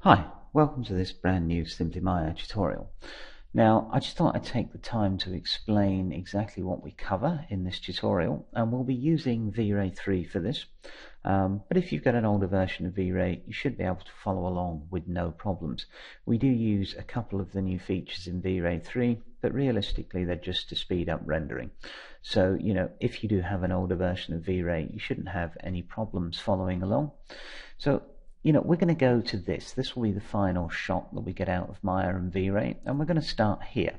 Hi, welcome to this brand new Simply Maya tutorial. Now, I just thought I'd take the time to explain exactly what we cover in this tutorial, and we'll be using VRay 3 for this. But if you've got an older version of VRay, you should be able to follow along with no problems. We do use a couple of the new features in VRay 3, but realistically they're just to speed up rendering. So, if you do have an older version of VRay, you shouldn't have any problems following along. So, we're going to go to this. This will be the final shot that we get out of Maya and VRay, and we're going to start here.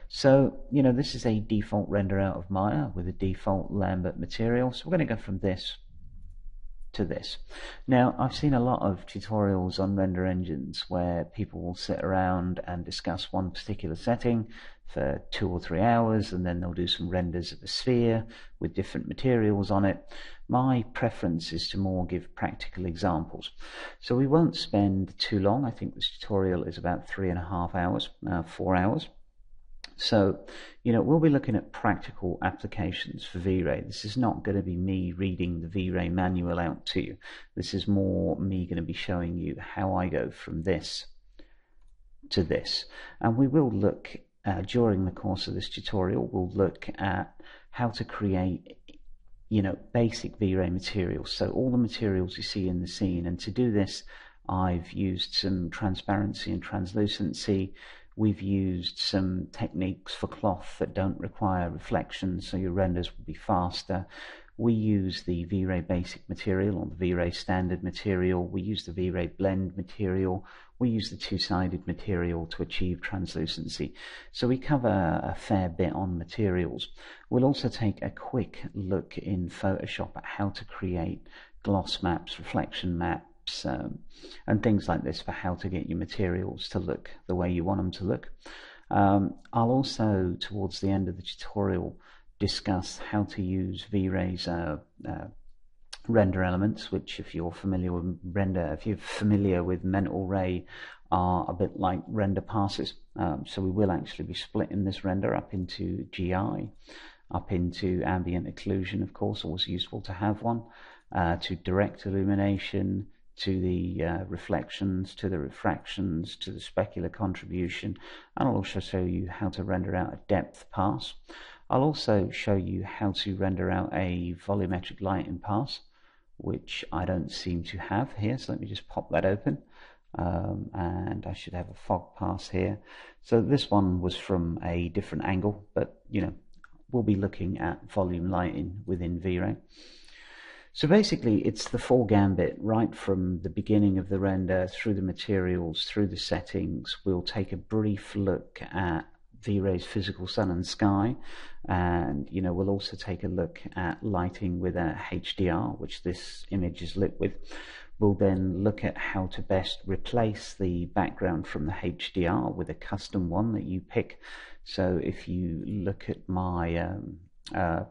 So, this is a default render out of Maya with a default Lambert material. So we're going to go from this to this. Now, I've seen a lot of tutorials on render engines where people will sit around and discuss one particular setting for 2 or 3 hours, and then they'll do some renders of a sphere with different materials on it. My preference is to more give practical examples. So we won't spend too long. I think this tutorial is about 3.5 hours, 4 hours. So, we'll be looking at practical applications for VRay. This is not going to be me reading the VRay manual out to you. This is more me going to be showing you how I go from this to this. And we will look, during the course of this tutorial, we'll look at how to create basic VRay materials. So all the materials you see in the scene. And to do this, I've used some transparency and translucency. We've used some techniques for cloth that don't require reflection, so your renders will be faster. We use the VRay basic material or the VRay standard material. We use the VRay blend material. We use the two-sided material to achieve translucency. So we cover a fair bit on materials. We'll also take a quick look in Photoshop at how to create gloss maps, reflection maps, and things like this for how to get your materials to look the way you want them to look. I'll also, towards the end of the tutorial, discuss how to use VRay's render elements, which, if you're familiar with Mental Ray, are a bit like render passes. So we will actually be splitting this render up into GI, up into ambient occlusion, of course, always useful to have one, to direct illumination, to the reflections, to the refractions, to the specular contribution, and I'll also show you how to render out a depth pass. I'll also show you how to render out a volumetric lighting pass, which I don't seem to have here, so let me just pop that open, and I should have a fog pass here. So this one was from a different angle, but we'll be looking at volume lighting within VRay. So basically it's the full gambit right from the beginning of the render through the materials, through the settings. We'll take a brief look at VRay's physical sun and sky, and we'll also take a look at lighting with a HDR, which this image is lit with. We'll then look at how to best replace the background from the HDR with a custom one that you pick. So if you look at my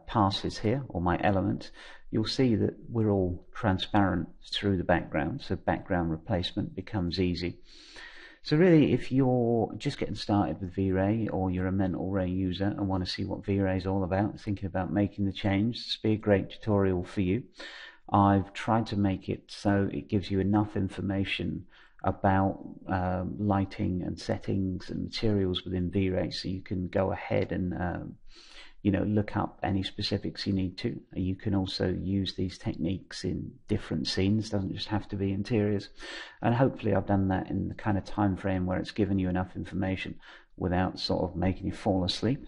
passes here, or my elements, you'll see that we're all transparent through the background, so background replacement becomes easy. So really, if you're just getting started with VRay, or you're a Mental Ray user and want to see what VRay is all about, thinking about making the change, this will be a great tutorial for you. I've tried to make it so it gives you enough information about lighting and settings and materials within VRay, so you can go ahead and look up any specifics you need to. You can also use these techniques in different scenes, doesn't just have to be interiors, and hopefully I've done that in the kind of time frame where it's given you enough information without sort of making you fall asleep.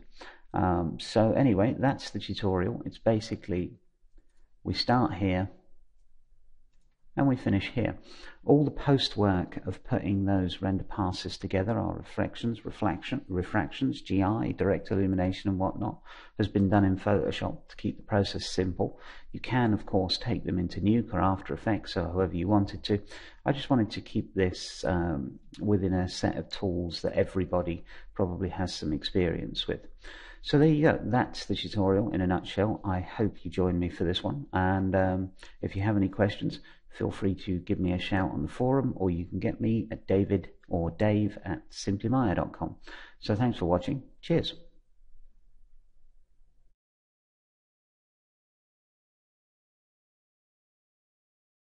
So anyway, that's the tutorial. It's basically, we start here and we finish here. All the post work of putting those render passes together, our reflections, refractions, GI, direct illumination and whatnot, has been done in Photoshop to keep the process simple. You can, of course, take them into Nuke or After Effects, or however you wanted to. I just wanted to keep this within a set of tools that everybody probably has some experience with. So there you go, that's the tutorial in a nutshell. I hope you join me for this one, and if you have any questions, feel free to give me a shout on the forum, or you can get me at David or Dave at simplymaya.com. So thanks for watching. Cheers.